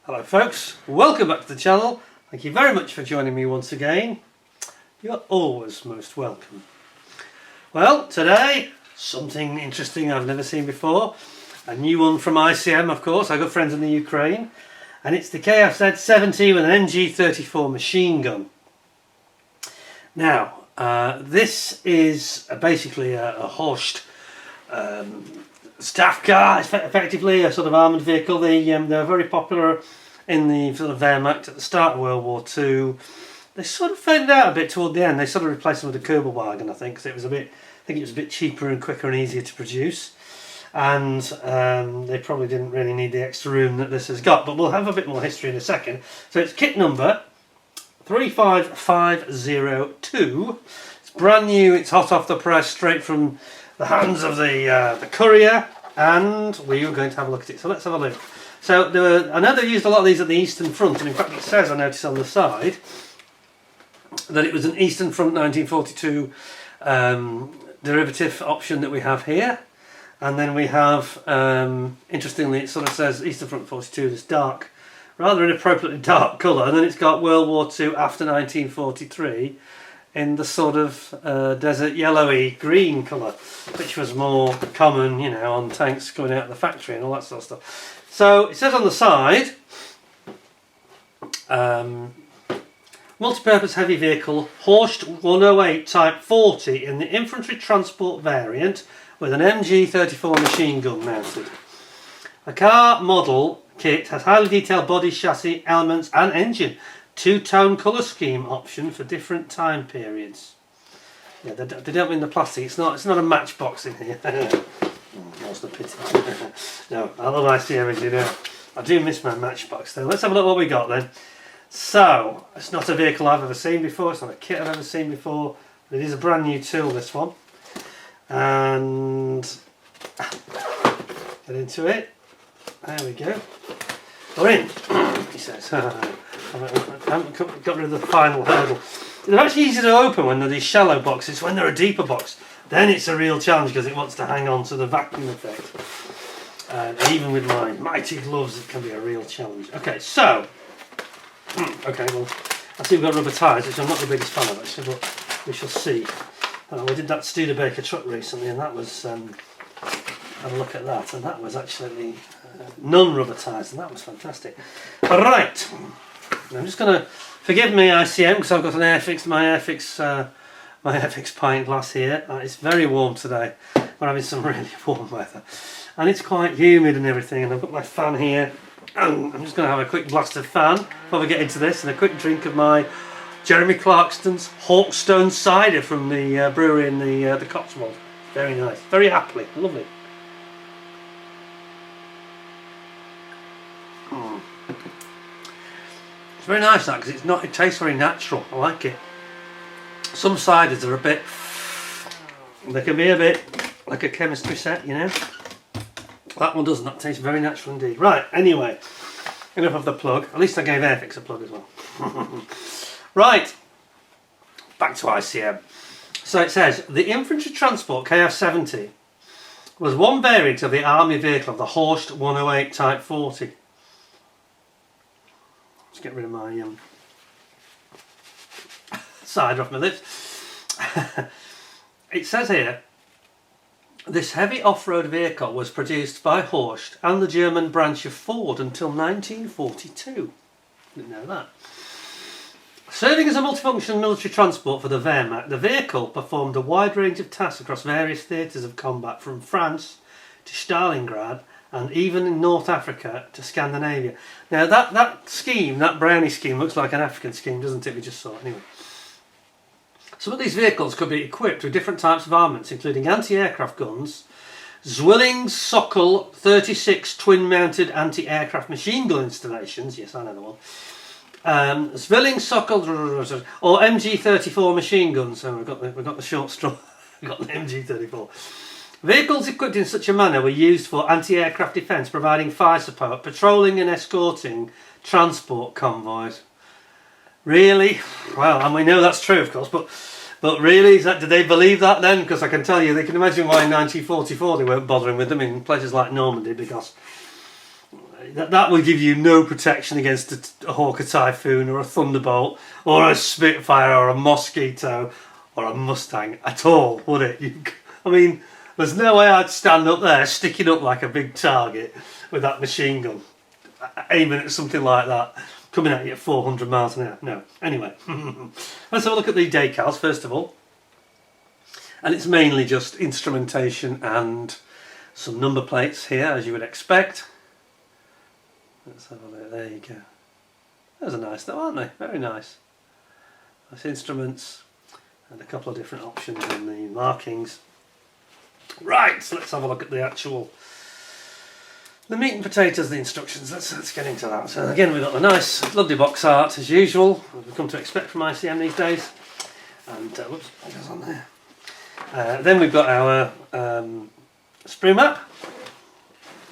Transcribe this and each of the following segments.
Hello folks, welcome back to the channel. Thank you very much for joining me once again. You're always most welcome. Well, today, something interesting I've never seen before. A new one from ICM, of course. I've got friends in the Ukraine. And it's the Kfz.70 with an MG34 machine gun. Now, this is basically a Horch staff car. It's effectively a sort of armoured vehicle. They're very popular in the sort of Wehrmacht at the start of World War II. They sort of faded out a bit toward the end. They sort of replaced them with a Kurbelwagen, I think, because it was a bit cheaper and quicker and easier to produce. And they probably didn't really need the extra room that this has got. But we'll have a bit more history in a second. So it's kit number 35502. It's brand new. It's hot off the press, straight from the hands of the courier, and we are going to have a look at it. So let's have a look. So I know they used a lot of these at the Eastern Front, and in fact it says, I noticed on the side, that it was an Eastern Front 1942 derivative option that we have here. And then we have, interestingly, it sort of says Eastern Front 42, this dark, rather inappropriately dark colour, and then it's got World War II after 1943 in the sort of desert yellowy green colour, which was more common, you know, on tanks coming out of the factory and all that sort of stuff. So it says on the side, multi-purpose heavy vehicle, Horch 108 Type 40 in the infantry transport variant with an MG34 machine gun mounted. The car model kit has highly detailed body, chassis, elements and engine. Two-tone colour scheme option for different time periods. Yeah, they don't mean the plastic. It's not a matchbox in here. That's the pity. No, I love ICM, as you know. I do miss my matchbox though. Let's have a look what we got then. So, it's not a vehicle I've ever seen before. It's not a kit I've ever seen before. But it is a brand new tool, this one. And get into it. There we go. We're in, he says. I haven't got rid of the final hurdle. They're actually easy to open when they're these shallow boxes. When they're a deeper box, then it's a real challenge because it wants to hang on to the vacuum effect. And even with my mighty gloves, it can be a real challenge. Okay, so, okay, well, I see we've got rubber tyres, which I'm not the biggest fan of actually, but we shall see. We did that Studebaker truck recently, and that was, have a look at that, and that was actually non-rubber tyres, and that was fantastic. Alright, I'm just going to, forgive me ICM, because I've got an my Airfix pint glass here. It's very warm today. We're having some really warm weather. And it's quite humid and everything, and I've got my fan here. And I'm just going to have a quick blast of fan before we get into this, and a quick drink of my Jeremy Clarkston's Hawkstone cider from the brewery in the Cotswolds. Very nice, very happily, lovely. It's very nice that, because it tastes very natural. I like it. Some ciders are they can be a bit like a chemistry set, you know. That one doesn't. That tastes very natural indeed. Right, anyway, enough of the plug. At least I gave Airfix a plug as well. Right, back to ICM. So it says, the infantry transport Kf70 was one variant of the army vehicle of the Horch 108 Type 40. Let's get rid of my cider off my lips. It says here, this heavy off-road vehicle was produced by Horch and the German branch of Ford until 1942. Didn't know that. Serving as a multifunction military transport for the Wehrmacht, the vehicle performed a wide range of tasks across various theatres of combat, from France to Stalingrad and even in North Africa to Scandinavia. Now that scheme, that brownie scheme, looks like an African scheme, doesn't it? We just saw it anyway. Some of these vehicles could be equipped with different types of armaments, including anti-aircraft guns, Zwillings Sokol 36 twin-mounted anti-aircraft machine gun installations. Yes, I know the one. Zwillings Sokol or MG34 machine guns. So we've got the short straw. We've got the MG34. Vehicles equipped in such a manner were used for anti-aircraft defence, providing fire support, patrolling and escorting transport convoys. Really? Well, and we know that's true, of course, but really, did they believe that then? Because I can tell you, they can imagine why in 1944 they weren't bothering with them in places like Normandy, because that will give you no protection against a Hawker Typhoon or a Thunderbolt or a Spitfire or a Mosquito or a Mustang at all, would it? I mean, there's no way I'd stand up there sticking up like a big target with that machine gun, aiming at something like that, coming at you at 400 miles an hour. No. Anyway, let's have a look at the decals first of all. And it's mainly just instrumentation and some number plates here, as you would expect. Let's have a look. There you go. Those are nice though, aren't they? Very nice. Nice instruments and a couple of different options in the markings. Right, so let's have a look at the meat and potatoes of the instructions. Let's get into that. So again, we've got the nice, lovely box art as usual, as we've come to expect from ICM these days. And whoops, what goes on there? Then we've got our sprue map,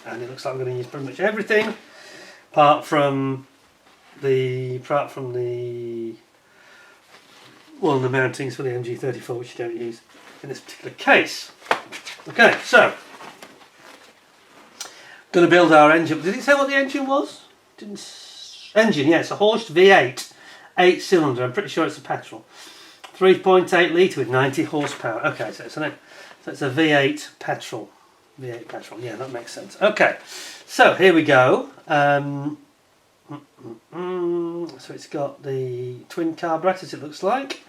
and it looks like we're going to use pretty much everything, apart from the mountings for the MG34, which you don't use in this particular case. Okay, so going to build our engine. Did it say what the engine was? Engine, yes, a Horch V8, 8-cylinder. I'm pretty sure it's a petrol. 3.8 litre with 90 horsepower. Okay, so it's a V8 petrol. V8 petrol, yeah, that makes sense. Okay, so here we go. So it's got the twin carburetors, it looks like,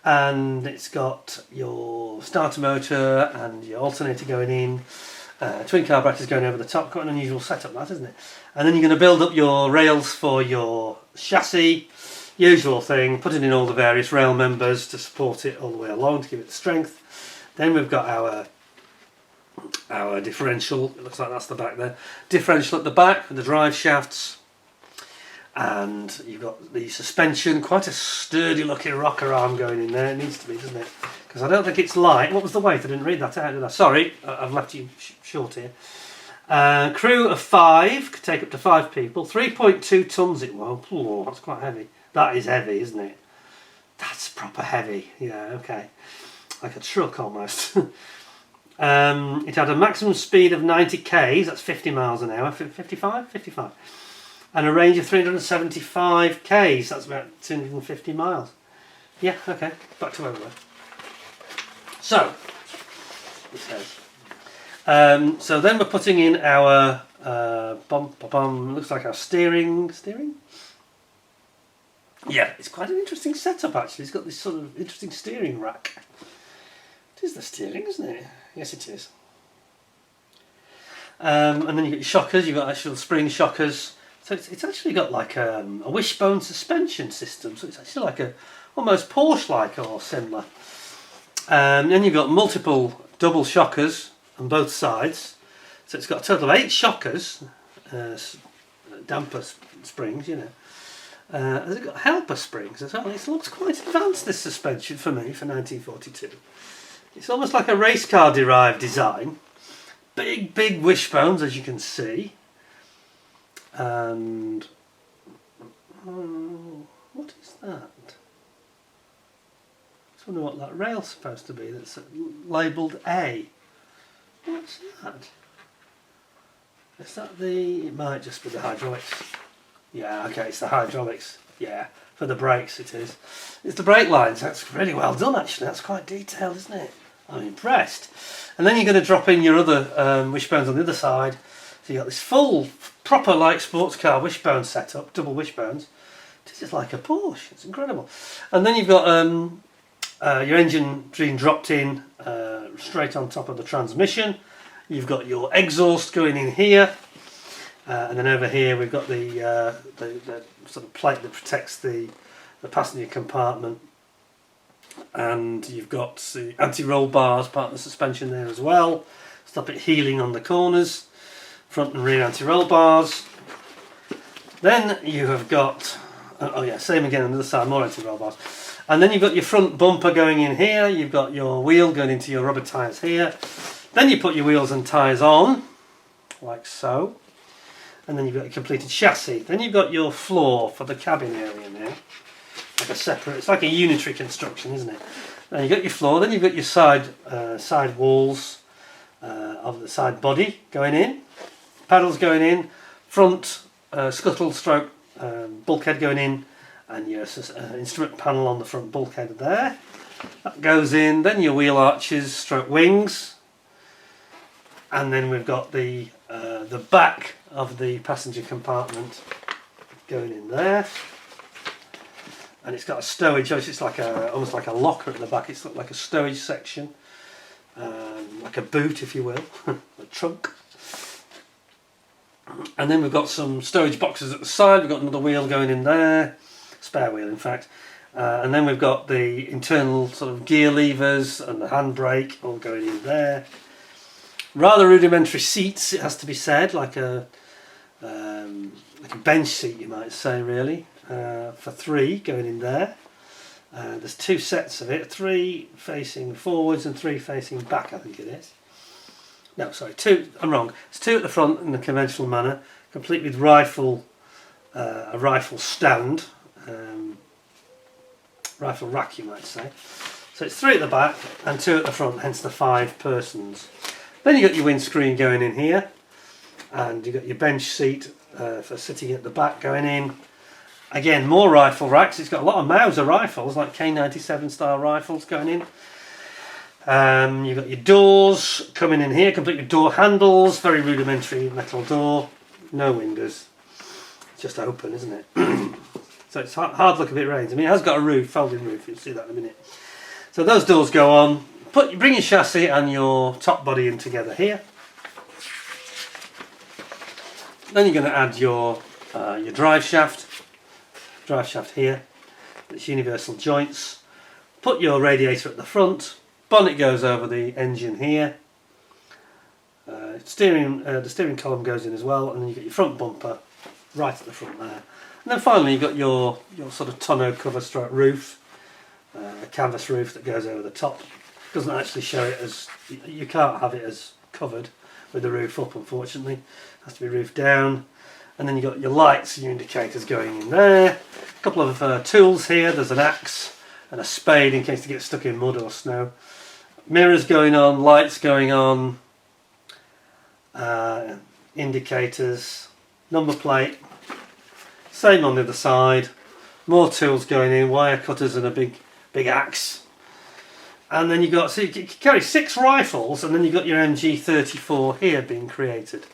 and it's got your starter motor and your alternator going in. Twin carburetors going over the top. Quite an unusual setup, that, isn't it? And then you're going to build up your rails for your chassis. Usual thing, putting in all the various rail members to support it all the way along to give it strength. Then we've got our differential. It looks like that's the back there. Differential at the back with the drive shafts. And you've got the suspension, quite a sturdy looking rocker arm going in there. It needs to be, doesn't it? Because I don't think it's light. What was the weight? I didn't read that out, did I? Sorry, I've left you short here. Crew of 5, could take up to 5 people. 3.2 tonnes it was. Oh, that's quite heavy. That is heavy, isn't it? That's proper heavy. Yeah, okay. Like a truck almost. It had a maximum speed of 90 k's, that's 50 miles an hour. 55? 55. And a range of 375 k's, that's about 250 miles. Yeah, okay, back to where we were. So, it says. So then we're putting in our, looks like our steering? Yeah, it's quite an interesting setup actually. It's got this sort of interesting steering rack. It is the steering, isn't it? Yes, it is. And then you've got your shockers, you've got actual spring shockers. So it's actually got like a wishbone suspension system. So it's actually like almost Porsche-like or similar. And then you've got multiple double shockers on both sides. So it's got a total of 8 shockers, damper springs, you know. Has it got helper springs as well? It looks quite advanced, this suspension, for me, for 1942. It's almost like a race car derived design. Big wishbones, as you can see. And what is that? I just wonder what that rail's supposed to be that's labelled A. What's that? Is that it might just be the hydraulics. Yeah, okay, it's the hydraulics. Yeah, for the brakes it is. It's the brake lines. That's really well done actually. That's quite detailed, isn't it? I'm impressed. And then you're going to drop in your other wishbones on the other side. So you've got this full, proper like sports car wishbone setup, double wishbones. This is like a Porsche. It's incredible. And then you've got your engine being dropped in straight on top of the transmission. You've got your exhaust going in here. And then over here we've got the sort of plate that protects the passenger compartment, and you've got the anti-roll bars, part of the suspension there as well, stop it heeling on the corners, front and rear anti-roll bars. Then you have got, oh yeah, same again on the other side, more anti-roll bars. And then you've got your front bumper going in here, you've got your wheel going into your rubber tyres here. Then you put your wheels and tyres on, like so. And then you've got your completed chassis. Then you've got your floor for the cabin area now. Like a separate, it's like a unitary construction, isn't it? Then you've got your floor, then you've got your side walls of the side body going in. Paddles going in. front scuttle stroke bulkhead going in, and your instrument panel on the front bulkhead there. That goes in. Then your wheel arches stroke wings, and then we've got the back of the passenger compartment going in there. And it's got a stowage. It's like almost like a locker at the back. It's like a stowage section, like a boot, if you will, a trunk. And then we've got some stowage boxes at the side. We've got another wheel going in there, spare wheel, in fact. And then we've got the internal sort of gear levers and the handbrake all going in there. Rather rudimentary seats, it has to be said, like a bench seat, you might say, really. For 3 going in there. There's 2 sets of it, 3 facing forwards and 3 facing back, I think it is. No, sorry, 2, I'm wrong. It's 2 at the front in the conventional manner, complete with a rifle stand, rifle rack, you might say. So it's 3 at the back and 2 at the front, hence the 5 persons. Then you've got your windscreen going in here, and you've got your bench seat for sitting at the back going in. Again, more rifle racks. It's got a lot of Mauser rifles, like K97 style rifles going in. You've got your doors coming in here, complete with door handles, very rudimentary metal door, no windows, it's just open, isn't it? So it's hard to look if it rains. I mean, it has got a roof, folding roof, you'll see that in a minute. So those doors go on. Bring your chassis and your top body in together here. Then you're going to add your drive shaft here. It's universal joints. Put your radiator at the front. Bonnet goes over the engine here. The steering column goes in as well, and then you've got your front bumper right at the front there. And then finally you've got your sort of tonneau cover stroke roof, a canvas roof that goes over the top. Doesn't actually show it as, you can't have it as covered with the roof up, unfortunately. It has to be roof down. And then you've got your lights and your indicators going in there. A couple of tools here. There's an axe and a spade in case they get stuck in mud or snow. Mirrors going on, lights going on, indicators, number plate, same on the other side, more tools going in, wire cutters and a big axe. And then so you carry 6 rifles, and then you've got your MG34 here being created.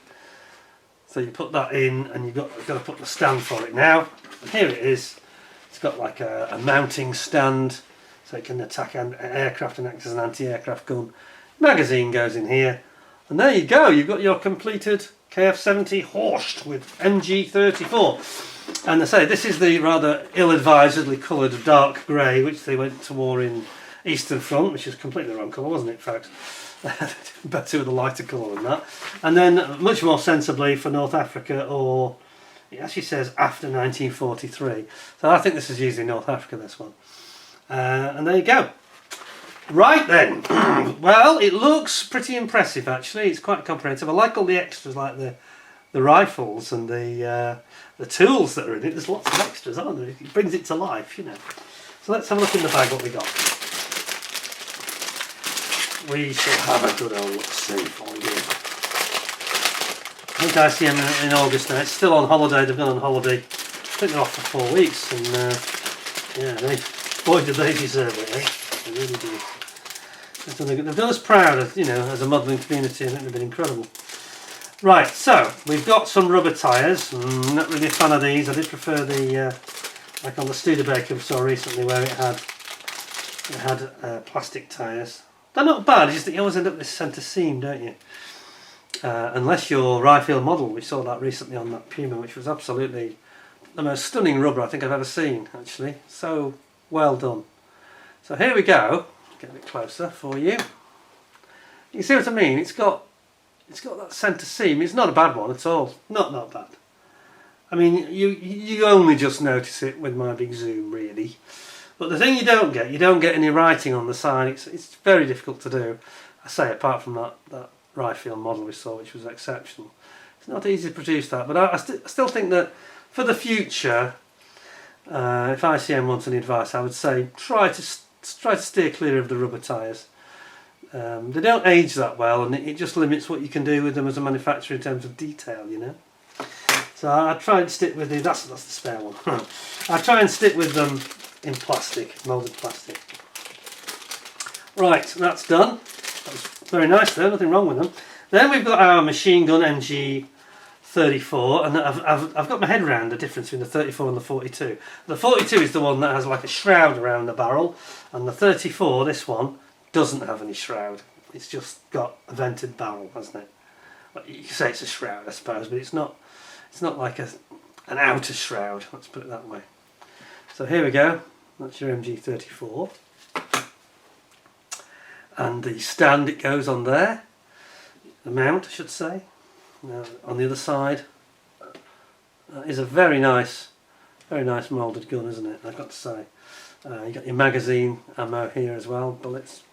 So you put that in, and you've got to put the stand for it now. And here it is. It's got like a mounting stand, so it can attack an aircraft and act as an anti-aircraft gun. Magazine goes in here, and there you go. You've got your completed Kfz.70 Horch with MG34. And they say this is the rather ill-advisedly coloured dark grey, which they went to war in Eastern Front, which is completely the wrong colour, wasn't it, in fact? Better with a lighter colour than that. And then much more sensibly for North Africa, or it actually says after 1943. So I think this is usually North Africa, this one. And there you go. Right then. Well, it looks pretty impressive actually. It's quite comprehensive. I like all the extras, like the rifles and the tools that are in it. There's lots of extras, aren't there? It brings it to life, you know. So let's have a look in the bag what we got. We shall have a good old look-see for you. I think ICM in August now. It's still on holiday. They've gone on holiday. I think they're off for 4 weeks, and yeah, boy did they deserve it, eh? They really do. They've done us proud, as you know, as a modelling community. I think they've been incredible. Right, so we've got some rubber tyres. Not really a fan of these. I did prefer the like on the Studebaker we saw recently, where it had plastic tyres. They're not bad, it's just that you always end up with this centre seam, don't you? Unless you're Ryefield model. We saw that recently on that Puma, which was absolutely the most stunning rubber I think I've ever seen, actually. So well done. So here we go. Get a bit closer for you. You can see what I mean. It's got that centre seam. It's not a bad one at all. Not bad. I mean, you only just notice it with my big zoom, really. But the thing you don't get any writing on the side. It's very difficult to do. I say, apart from that Ryefield model we saw, which was exceptional. It's not easy to produce that, but I still think that for the future, if ICM wants any advice, I would say try to steer clear of the rubber tyres. They don't age that well, and it just limits what you can do with them as a manufacturer in terms of detail, you know. So I try and stick with that's the spare one. I try and stick with them in plastic, moulded plastic. Right, that's done. That's very nice though, nothing wrong with them. Then we've got our machine gun MG34, and I've got my head around the difference between the 34 and the 42. The 42 is the one that has like a shroud around the barrel, and the 34, this one, doesn't have any shroud. It's just got a vented barrel, hasn't it? Well, you can say it's a shroud, I suppose, but it's not like an outer shroud, let's put it that way. So here we go, that's your MG34. And the stand it goes on there, the mount I should say. Now on the other side is a very nice moulded gun, isn't it? I've got to say. You got your magazine ammo here as well, bullets.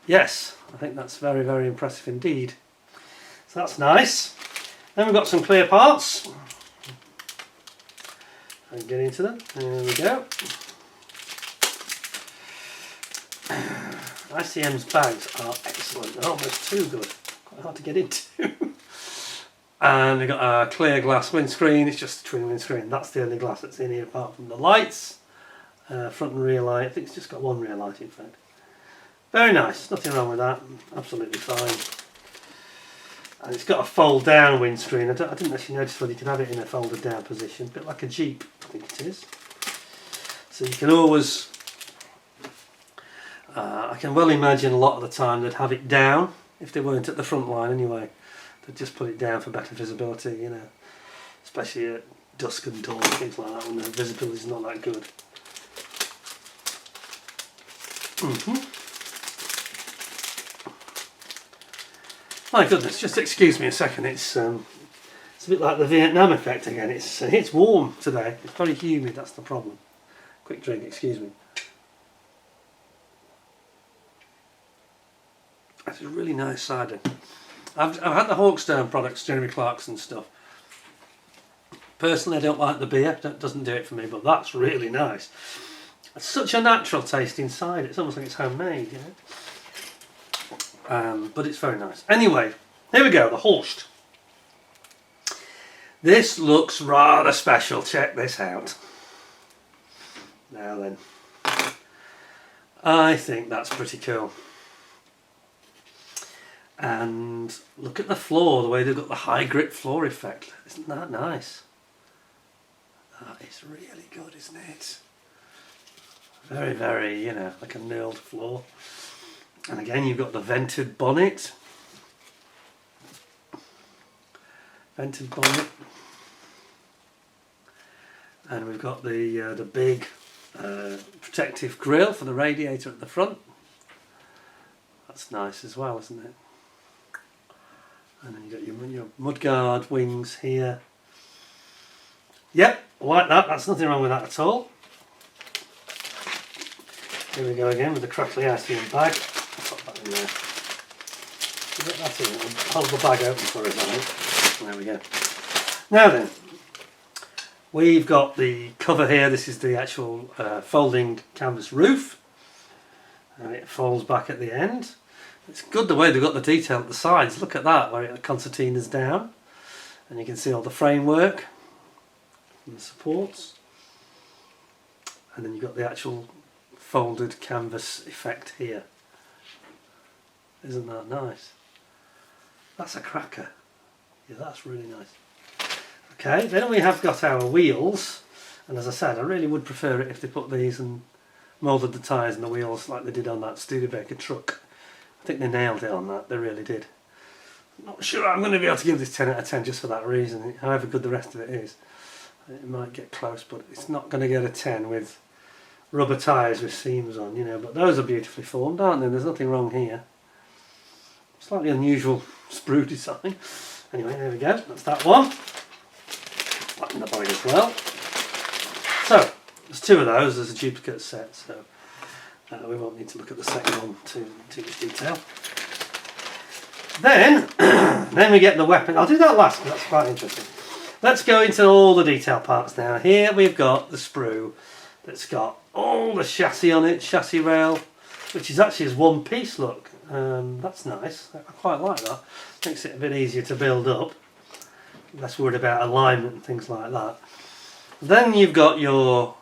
Yes, I think that's very, very impressive indeed. So that's nice. Then we've got some clear parts. And get into them. There we go. ICM's bags are excellent. They're almost too good. Quite hard to get into. And we've got a clear glass windscreen. It's just a twin windscreen. That's the only glass that's in here apart from the lights. Front and rear light. I think it's just got one rear light in fact. Very nice. Nothing wrong with that. Absolutely fine. And it's got a fold down windscreen. I didn't actually notice whether you could have it in a folded down position. A bit like a Jeep, I think it is. So you can always... I can well imagine a lot of the time they'd have it down, if they weren't at the front line anyway. They'd just put it down for better visibility, you know. Especially at dusk and dawn, things like that, when the visibility is not that good. My goodness, just excuse me a second, it's a bit like the Vietnam effect again. It's warm today, it's very humid, that's the problem. Quick drink, excuse me. That's a really nice cider. I've had the Hawkstone products, Jeremy Clarkson stuff. Personally, I don't like the beer. That doesn't do it for me, but that's really nice. It's such a natural tasting cider. It's almost like it's homemade, you know. But it's very nice. Anyway, here we go. The Horch. This looks rather special. Check this out. Now then, I think that's pretty cool. And look at the floor, the way they've got the high grip floor effect. Isn't that nice? That is really good, isn't it? Very, very, you know, like a nailed floor. And again, you've got the vented bonnet. Vented bonnet. And we've got the big protective grille for the radiator at the front. That's nice as well, isn't it? And then you've got your mudguard wings here. Yep, I like that. That's nothing wrong with that at all. Here we go again with the crackly ICM bag. I'll put that in there. Put that in. I'll hold the bag open for us, I think. There we go. Now then, we've got the cover here. This is the actual folding canvas roof. And it folds back at the end. It's good the way they've got the detail at the sides. Look at that, where the concertina's down. And you can see all the framework and the supports. And then you've got the actual folded canvas effect here. Isn't that nice? That's a cracker. Yeah, that's really nice. Okay, then we have got our wheels. And as I said, I really would prefer it if they put these and moulded the tyres and the wheels like they did on that Studebaker truck. I think they nailed it on that, they really did. I'm not sure I'm going to be able to give this 10 out of 10 just for that reason, however good the rest of it is. It might get close, but it's not going to get a 10 with rubber tyres with seams on, you know, but those are beautifully formed, aren't they? There's nothing wrong here. Slightly unusual sprue design. Anyway, there we go, that's that one. That in the bag as well. So, there's two of those, there's a duplicate set, so we won't need to look at the second one too much detail. Then we get the weapon. I'll do that last because that's quite interesting. Let's go into all the detail parts now. Here we've got the sprue that's got all the chassis on it, chassis rail, which is actually as one piece, look. That's nice. I quite like that. Makes it a bit easier to build up. less worried about alignment and things like that. Then you've got your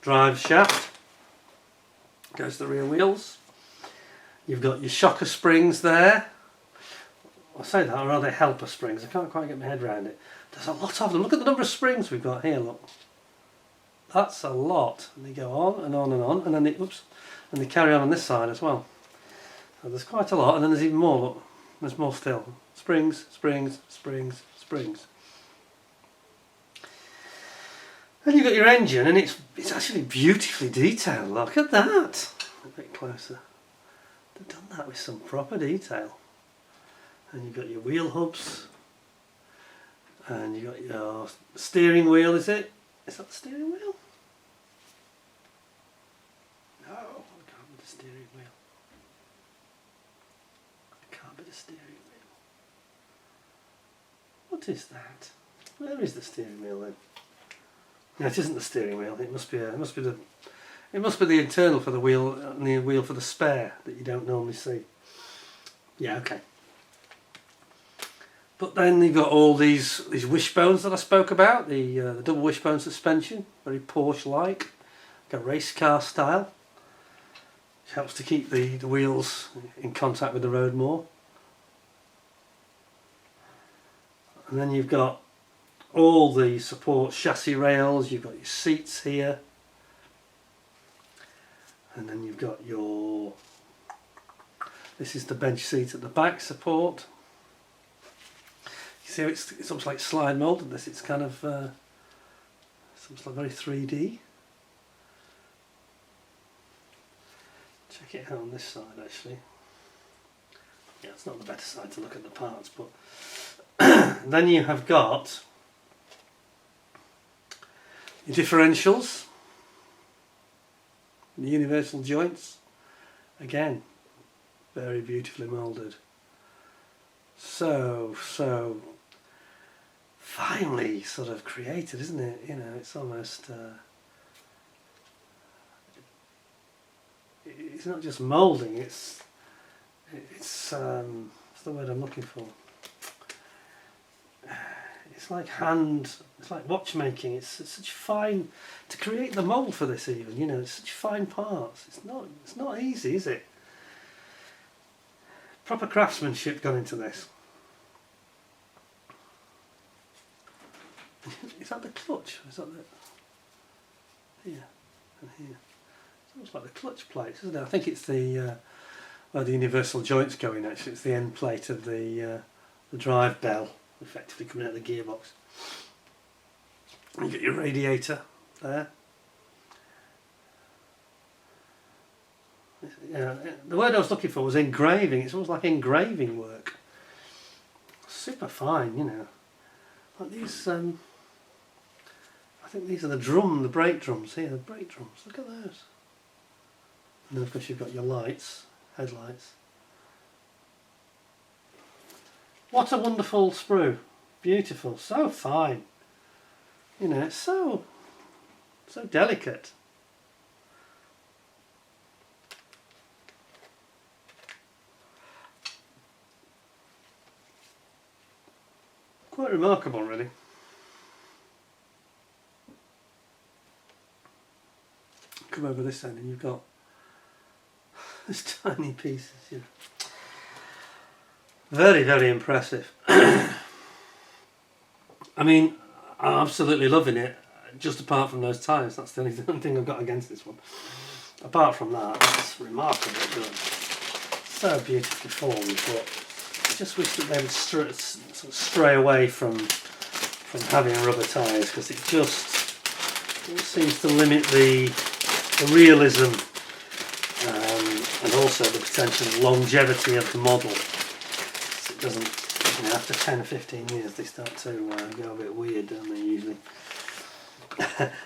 drive shaft, goes to the rear wheels. You've got your shocker springs there. I say that, or are they helper springs? I can't quite get my head around it. There's a lot of them. Look at the number of springs we've got here, look. That's a lot. And they go on and on and on, and then they, oops, and they carry on this side as well. So there's quite a lot, and then there's even more, look. There's more still. Springs, springs, springs, springs. Then you've got your engine, and it's actually beautifully detailed. Look at that. A bit closer. They've done that with some proper detail. And you've got your wheel hubs, and you've got your steering wheel, is it? Is that the steering wheel? No, it can't be the steering wheel. It can't be the steering wheel. What is that? Where is the steering wheel then? No, it isn't the steering wheel. It must be the internal for the wheel and the wheel for the spare that you don't normally see. Yeah, okay. But then you've got all these wishbones that I spoke about, the double wishbone suspension, very Porsche-like, like a race car style, which helps to keep the wheels in contact with the road more. And then you've got all the support chassis rails, you've got your seats here, and then you've got your, this is the bench seat at the back support. You see, it's almost like slide molded. This, it's kind of it's almost like very 3D. Check it out on this side actually. Yeah, it's not the better side to look at the parts, but then you have got your differentials, the universal joints, again very beautifully moulded. So finely sort of created, isn't it? You know, it's almost it's not just moulding, it's what's the word I'm looking for? It's like it's like watchmaking. It's such fine, to create the mould for this even, you know, it's such fine parts. It's not easy, is it? Proper craftsmanship gone into this. Is that the clutch? Is that the here and here? It's almost like the clutch plates, isn't it? I think it's the where the universal joints go in. Actually, it's the end plate of the drive bell, effectively coming out of the gearbox. You get your radiator there. Yeah, the word I was looking for was engraving. It's almost like engraving work. Super fine, you know. Like these, I think these are the brake drums here, the brake drums. Look at those. And then of course you've got your lights, headlights. What a wonderful sprue. Beautiful, so fine. You know, it's so delicate. Quite remarkable, really. Come over this end and you've got these tiny pieces, you know. Very, very impressive. I mean, I'm absolutely loving it, just apart from those tyres. That's the only thing I've got against this one. Apart from that, it's remarkably good. So beautifully formed, but I just wish that they would sort of stray away from having rubber tyres, because it seems to limit the realism and also the potential longevity of the model. It doesn't, you know, after 10 or 15 years they start to go a bit weird, don't they, usually.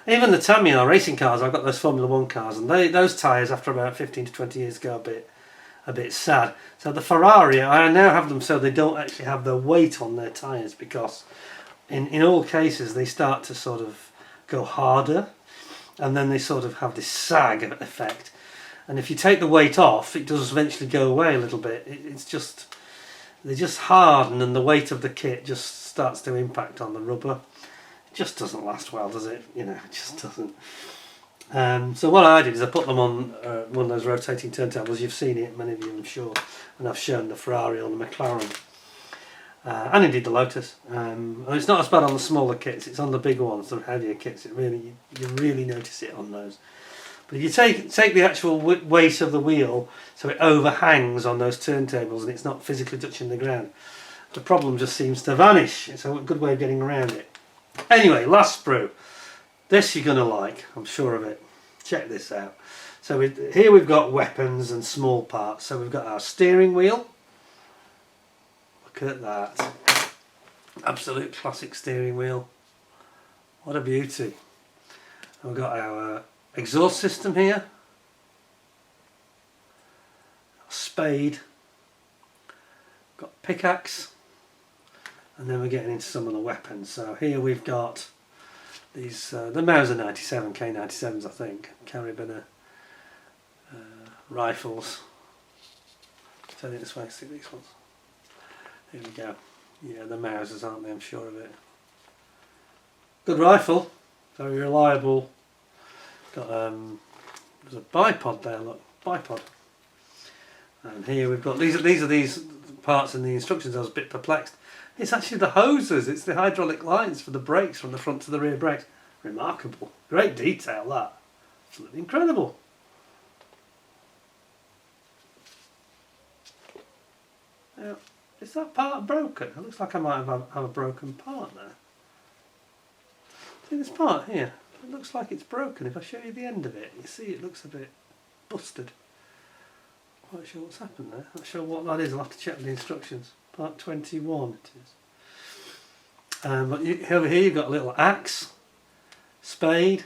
Even the Tamiya racing cars, I've got those Formula 1 cars, and those tyres after about 15 to 20 years go a bit sad. So the Ferrari, I now have them so they don't actually have the weight on their tyres, because in all cases they start to sort of go harder, and then they sort of have this sag effect. And if you take the weight off, it does eventually go away a little bit. It's just they just harden and the weight of the kit just starts to impact on the rubber. It just doesn't last well, does it? You know, it just doesn't. So what I did is I put them on one of those rotating turntables. You've seen it, many of you, I'm sure, and I've shown the Ferrari or the McLaren, and indeed the Lotus. And it's not as bad on the smaller kits. It's on the bigger ones, the heavier kits. You really notice it on those. But if you take the actual weight of the wheel, so it overhangs on those turntables and it's not physically touching the ground, the problem just seems to vanish. It's a good way of getting around it. Anyway, last sprue. This you're going to like, I'm sure of it. Check this out. So here we've got weapons and small parts. So we've got our steering wheel. Look at that. Absolute classic steering wheel. What a beauty. And we've got our exhaust system here. Spade. Got pickaxe. And then we're getting into some of the weapons. So here we've got these, the Mauser 97, K97s I think, carabiner rifles. Turn it this way, see these ones. Here we go. Yeah, the Mausers, aren't they? I'm sure of it. Good rifle, very reliable. Got there's a bipod there. Look, bipod. And here we've got these are these parts in the instructions. I was a bit perplexed. It's actually the hoses, it's the hydraulic lines for the brakes from the front to the rear brakes. Remarkable. Great detail, that. Absolutely incredible. Now, is that part broken? It looks like I might have a broken part there. See this part here? It looks like it's broken. If I show you the end of it, you see it looks a bit busted. Quite sure what's happened there. Not sure what that is, I'll have to check the instructions. Part 21 it is. But over here you've got a little axe, spade,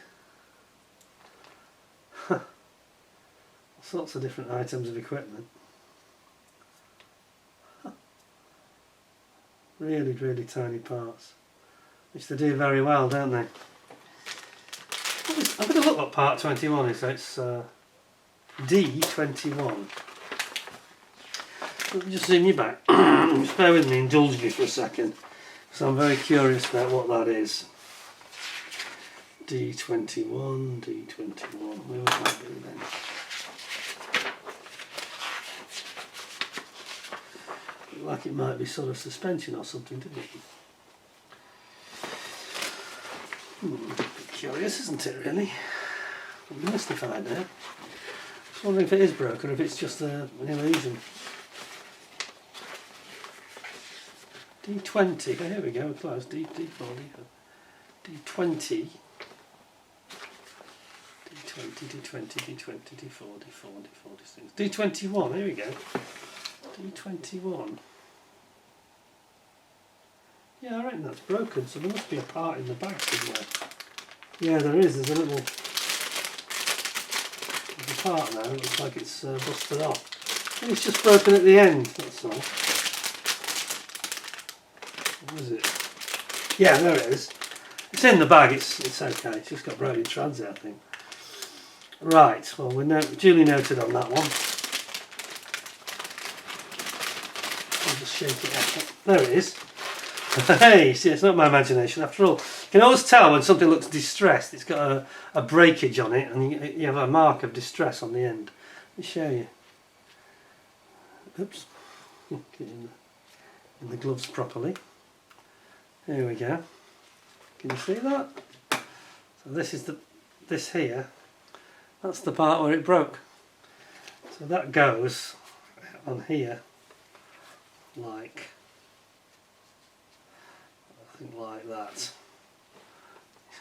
all sorts of different items of equipment. Really, really tiny parts, which they do very well, don't they? I'm going to look what part 21 is, so it's D21. Let me just zoom you back. Just bear with me, indulge me for a second, so I'm very curious about what that is. D21, where would that be then? Looked like it might be sort of suspension or something, didn't it? Bit curious, isn't it, really? I'm mystified now. Just wondering if it is broken or if it's just an illusion. D20, oh, here we go, we're close. D4, D20, D20, D4, D4, D21, here we go. D21. Yeah, I reckon that's broken, so there must be a part in the back somewhere. Yeah, there is, there's a part there, it looks like it's busted off. And it's just broken at the end, that's all. What is it? Yeah, there it is. It's in the bag, it's okay, it's just got broken in transit, I think. Right, well we're duly noted on that one. I'll just shake it out. There it is. Hey, see, it's not my imagination after all. You can always tell when something looks distressed. It's got a breakage on it and you have a mark of distress on the end. Let me show you. Oops. Get in the gloves properly. There we go. Can you see that? So this is this here. That's the part where it broke. So that goes on here like that.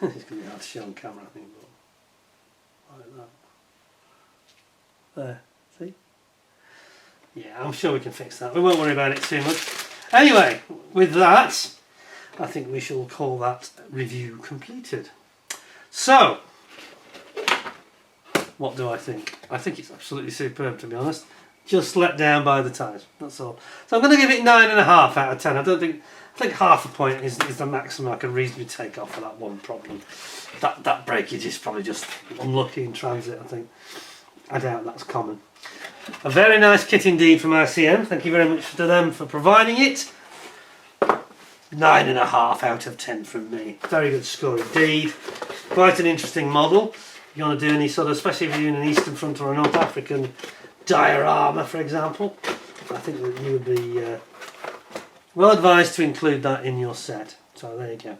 It's going to be hard to show on camera, I think, but like that. There, see? Yeah, I'm sure we can fix that. We won't worry about it too much. Anyway, with that, I think we shall call that review completed. So, what do I think? I think it's absolutely superb, to be honest. Just let down by the tyres, that's all. So I'm going to give it 9.5 out of 10. I think half a point is the maximum I can reasonably take off for that one problem. That breakage is probably just unlucky in transit, I think. I doubt that's common. A very nice kit indeed from ICM. Thank you very much to them for providing it. 9.5 out of 10 from me. Very good score indeed. Quite an interesting model. If you want to do any sort of, especially if you're doing an Eastern Front or a North African diorama, for example, I think that you would be well advised to include that in your set. So there you go.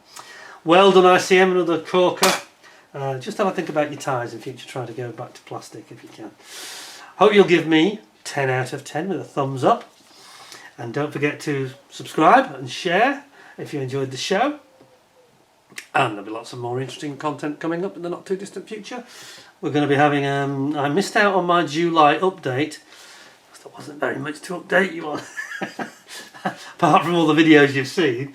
Well done ICM, another corker. Just have a think about your tyres in future. Try to go back to plastic if you can. Hope you'll give me 10 out of 10 with a thumbs up. And don't forget to subscribe and share if you enjoyed the show. And there'll be lots of more interesting content coming up in the not too distant future. We're going to be having, I missed out on my July update. There wasn't very much to update you on. Apart from all the videos you've seen.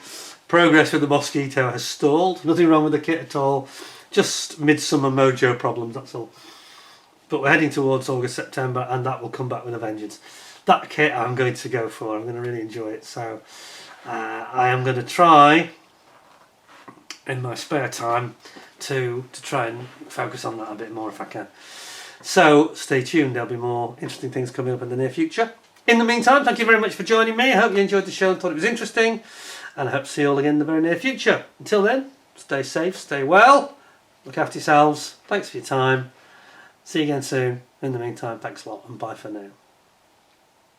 Progress with the Mosquito has stalled. Nothing wrong with the kit at all. Just midsummer mojo problems, that's all. But we're heading towards August, September, and that will come back with a vengeance. That kit I'm going to go for. I'm going to really enjoy it. So I am going to try in my spare time to try and focus on that a bit more if I can. So stay tuned. There'll be more interesting things coming up in the near future. In the meantime, thank you very much for joining me. I hope you enjoyed the show and thought it was interesting. And I hope to see you all again in the very near future. Until then, stay safe, stay well, look after yourselves. Thanks for your time. See you again soon. In the meantime, thanks a lot and bye for now.